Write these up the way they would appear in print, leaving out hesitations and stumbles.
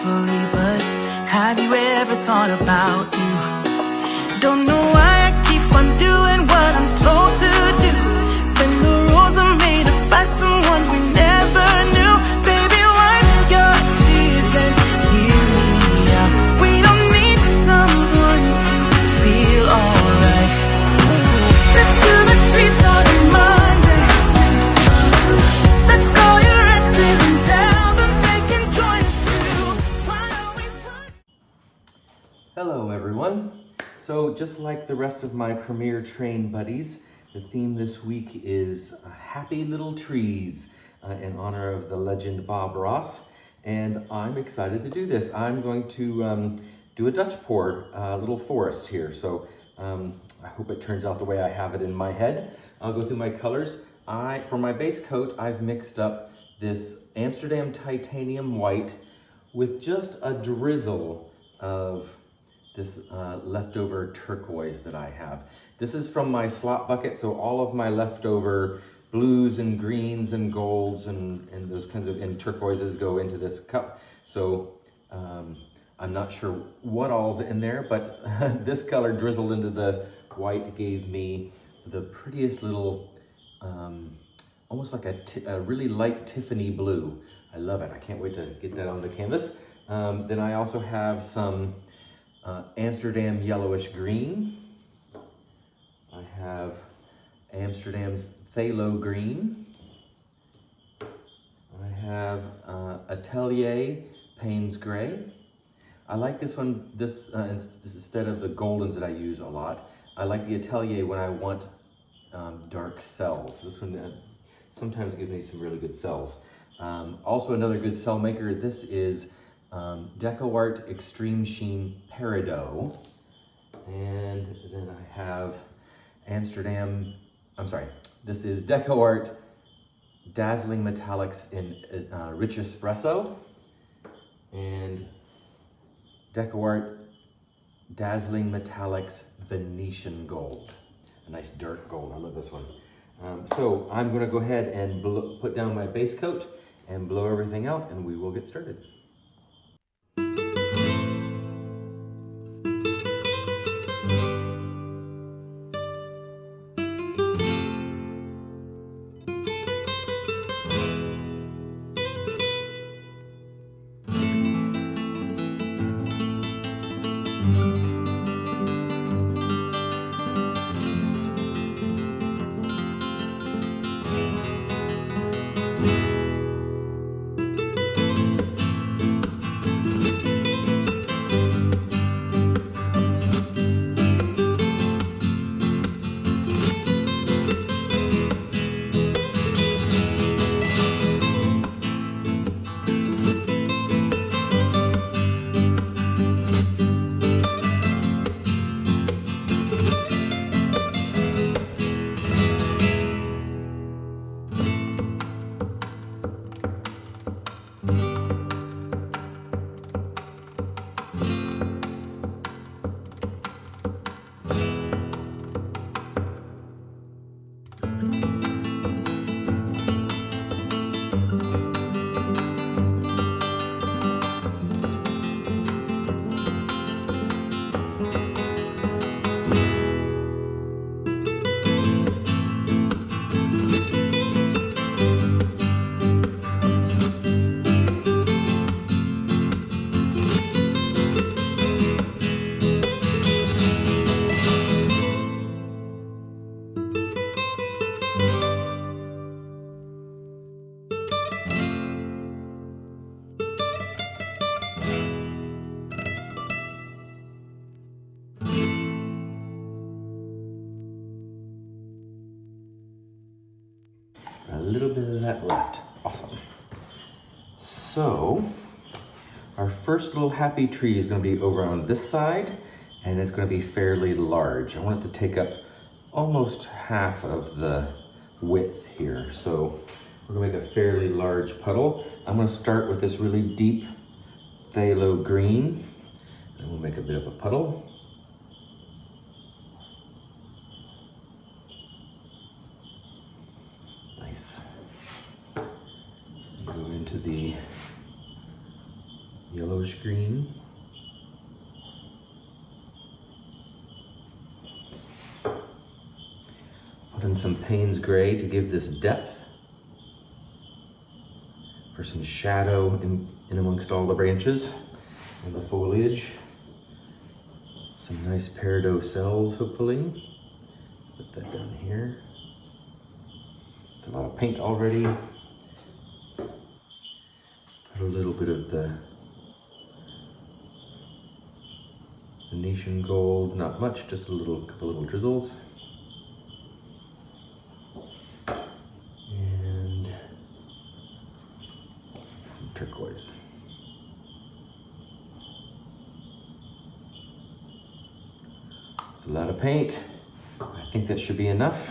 gracefully, but have you ever thought about you? Don't know why I keep on doing what I'm told to do, when the rules are made up by someone we never knew. Baby, wipe your tears and hear me out. We don't need someone to feel alright. Let's do the streets on a Monday. Let's call your exes and tell them they can join us too. Why always put... Hello everyone. So just like the rest of my Premier Train buddies, the theme this week is Happy Little Trees in honor of the legend Bob Ross. And I'm excited to do this. I'm going to do a Dutch pour, little forest here. So I hope it turns out the way I have it in my head. I'll go through my colors. For my base coat, I've mixed up this Amsterdam titanium white with just a drizzle of this leftover turquoise that I have. This is from my slop bucket, so all of my leftover blues and greens and golds and those kinds of and turquoises go into this cup. So I'm not sure what all's in there, but this color drizzled into the white gave me the prettiest little, almost like a really light Tiffany blue. I love it. I can't wait to get that on the canvas. Then I also have some Amsterdam yellowish green. I have Amsterdam's phthalo green. I have Atelier Payne's gray. I like this one, this instead of the goldens that I use a lot. I like the Atelier when I want dark cells. This one sometimes gives me some really good cells. Also another good cell maker, this is DecoArt Extreme Sheen Peridot. And then I have this is DecoArt Dazzling Metallics in Rich Espresso. And DecoArt Dazzling Metallics Venetian Gold. A nice dark gold, I love this one. So I'm gonna go ahead and put down my base coat and blow everything out and we will get started. A little bit of that left. Awesome. So our first little happy tree is going to be over on this side, and it's going to be fairly large. I want it to take up almost half of the width here. So we're going to make a fairly large puddle. I'm going to start with this really deep phthalo green, and we'll make a bit of a puddle. Nice. Go into the yellowish green. Put in some Payne's Gray to give this depth for some shadow in amongst all the branches and the foliage. Some nice peridot cells, hopefully. Put that down here. A lot of paint already. Put a little bit of the Venetian gold, not much, just a couple little drizzles. And some turquoise. It's a lot of paint. I think that should be enough.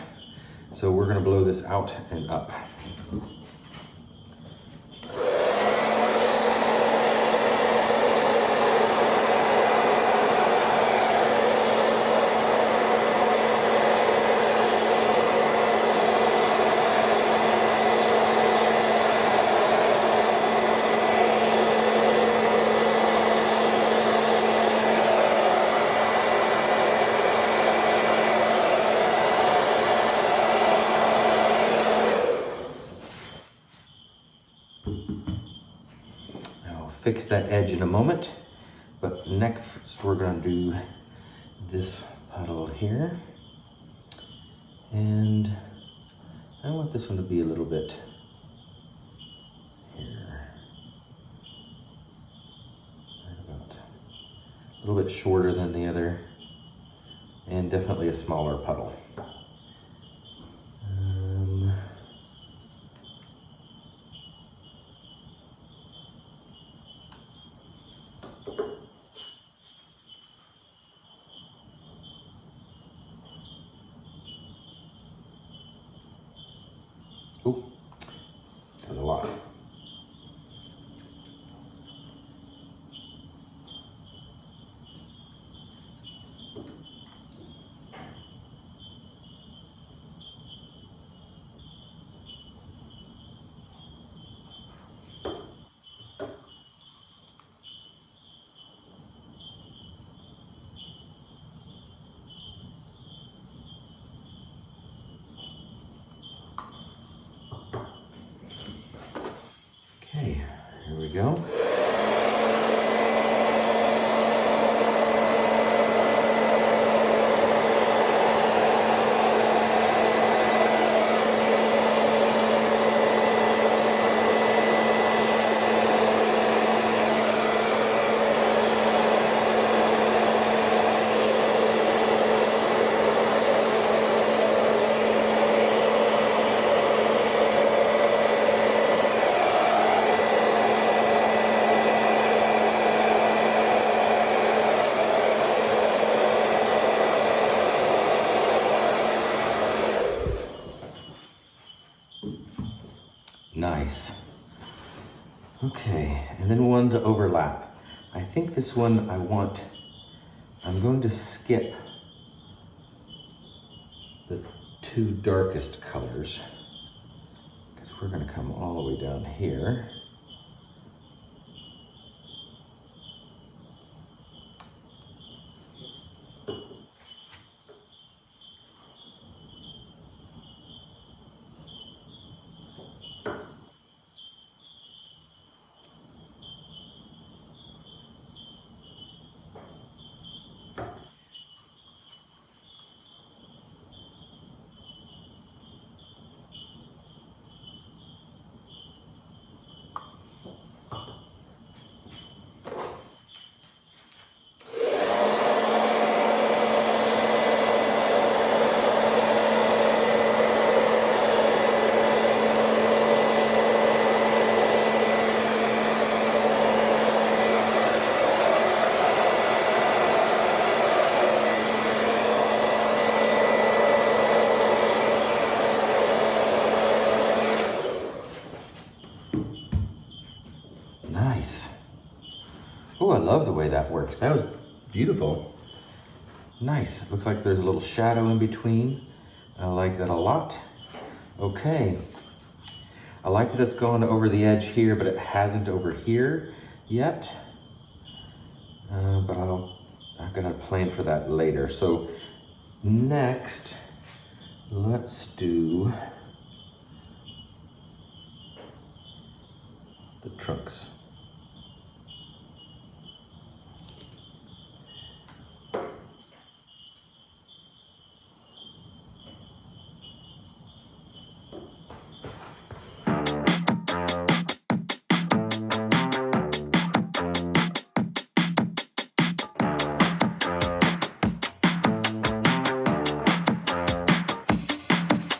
So we're gonna blow this out and up. Fix that edge in a moment, but next we're going to do this puddle here, and I want this one to be a little bit here, right about a little bit shorter than the other, and definitely a smaller puddle. Oh, that's a lot. Okay, here we go. Nice. Okay, and then one to overlap. I think this one I'm going to skip the two darkest colors because we're going to come all the way down here. Nice. Oh, I love the way that worked. That was beautiful. Nice. It looks like there's a little shadow in between. I like that a lot. Okay. I like that it's gone over the edge here, but it hasn't over here yet. but I'm gonna plan for that later. So next, let's do the trunks.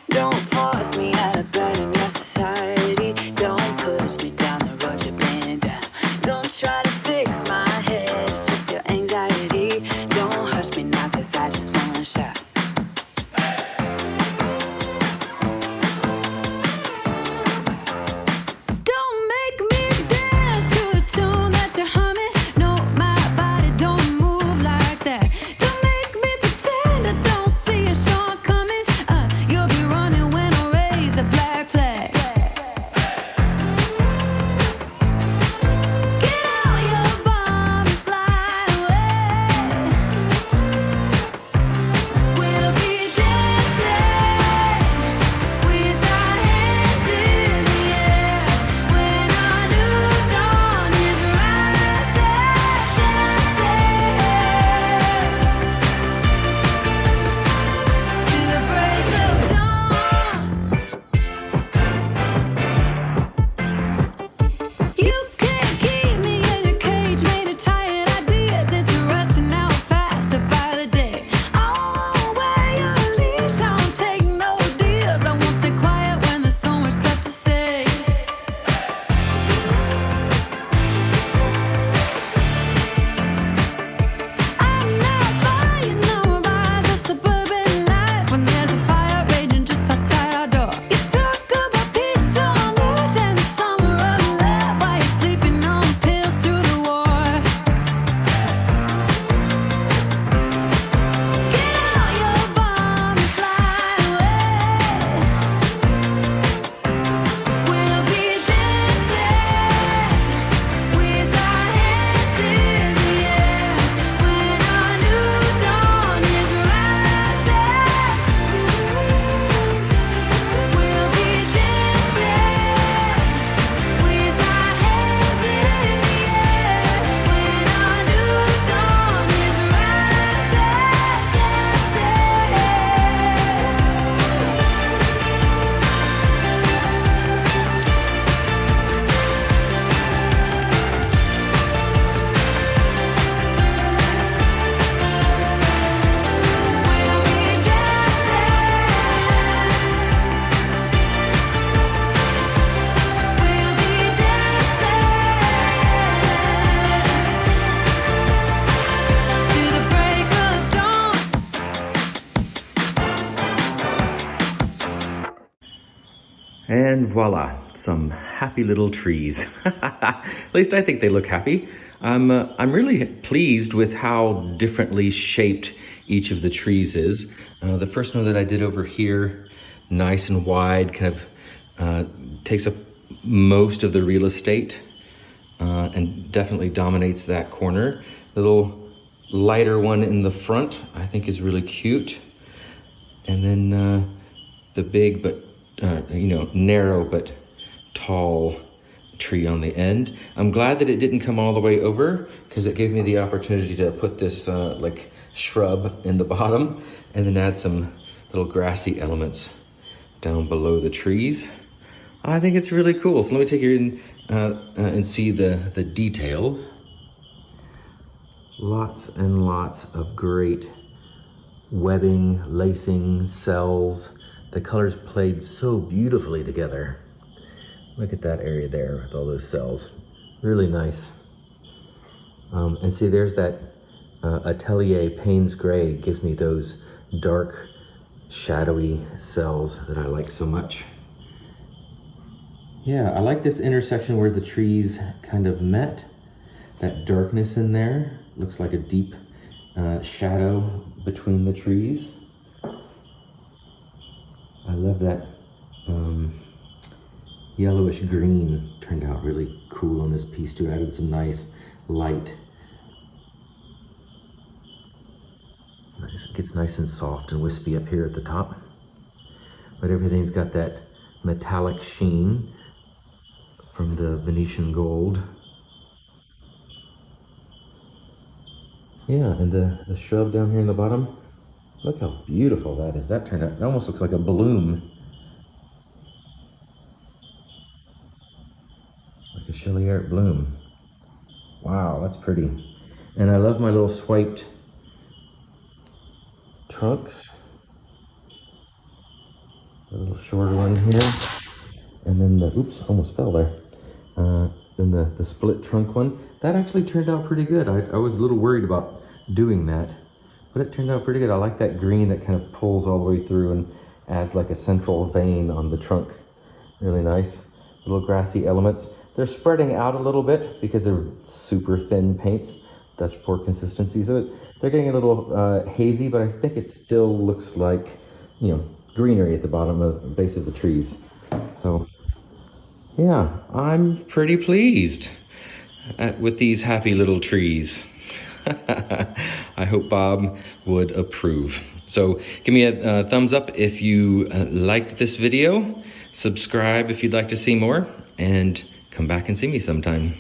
Don't force me out of bed in your society. Don't push me down the road you're bleeding down. Don't try to fix my head, it's just your anxiety. Don't hush me now, cause I just wanna shout. Don't make me dance to the tune that you're humming. No, my body don't move like that. Don't make me pretend I don't see your shortcomings. You'll be running when I raise the black flag. Get out your bomb and fly away. We'll be dancing with our hands in the air when our new dawn is rising. To the break of dawn. You can't keep me in a cage made of tired ideas. It's rusting out faster by the day. I won't wear your leash, I won't take no deals. I won't stay quiet when there's so much left to say. I'm not buying no rise of suburban life when there's a fire raging just outside our door. You talk about peace on earth and the summer of love while you're sleeping on pills through the war. Get out your bomb and fly away. We'll be dancing with our hands in the air when our new dawn is rising. We'll be dancing with our hands in the air when our new dawn is to the break of dawn. And voila, some happy little trees. At least I think they look happy. I'm really pleased with how differently shaped each of the trees is. The first one that I did over here, nice and wide, kind of takes up most of the real estate and definitely dominates that corner. The little lighter one in the front, I think, is really cute. And then the big but narrow but tall tree on the end. I'm glad that it didn't come all the way over because it gave me the opportunity to put this like shrub in the bottom and then add some little grassy elements down below the trees. I think it's really cool. So let me take you in and see the details. Lots and lots of great webbing, lacing, cells. The colors played so beautifully together. Look at that area there with all those cells. Really nice. And see, there's that Atelier Payne's Gray. Gives me those dark, shadowy cells that I like so much. Yeah, I like this intersection where the trees kind of met. That darkness in there looks like a deep shadow between the trees. I love that yellowish green. Turned out really cool on this piece too. Added some nice light Gets nice and soft and wispy up here at the top. But everything's got that metallic sheen from the Venetian gold. Yeah, and the shrub down here in the bottom, look how beautiful that is. That turned out, it almost looks like a bloom. Like a Shelley Art bloom. Wow, that's pretty. And I love my little swiped trunks. A little shorter one here. And then the, oops, almost fell there. Then the split trunk one. That actually turned out pretty good. I was a little worried about doing that, but it turned out pretty good. I like that green that kind of pulls all the way through and adds like a central vein on the trunk. Really nice. Little grassy elements. They're spreading out a little bit because they're super thin paints, Dutch pour consistency. So they're getting a little hazy, but I think it still looks like, you know, greenery at the bottom of the base of the trees. So yeah, I'm pretty pleased with these happy little trees. I hope Bob would approve. So give me a thumbs up if you liked this video. Subscribe if you'd like to see more, and come back and see me sometime.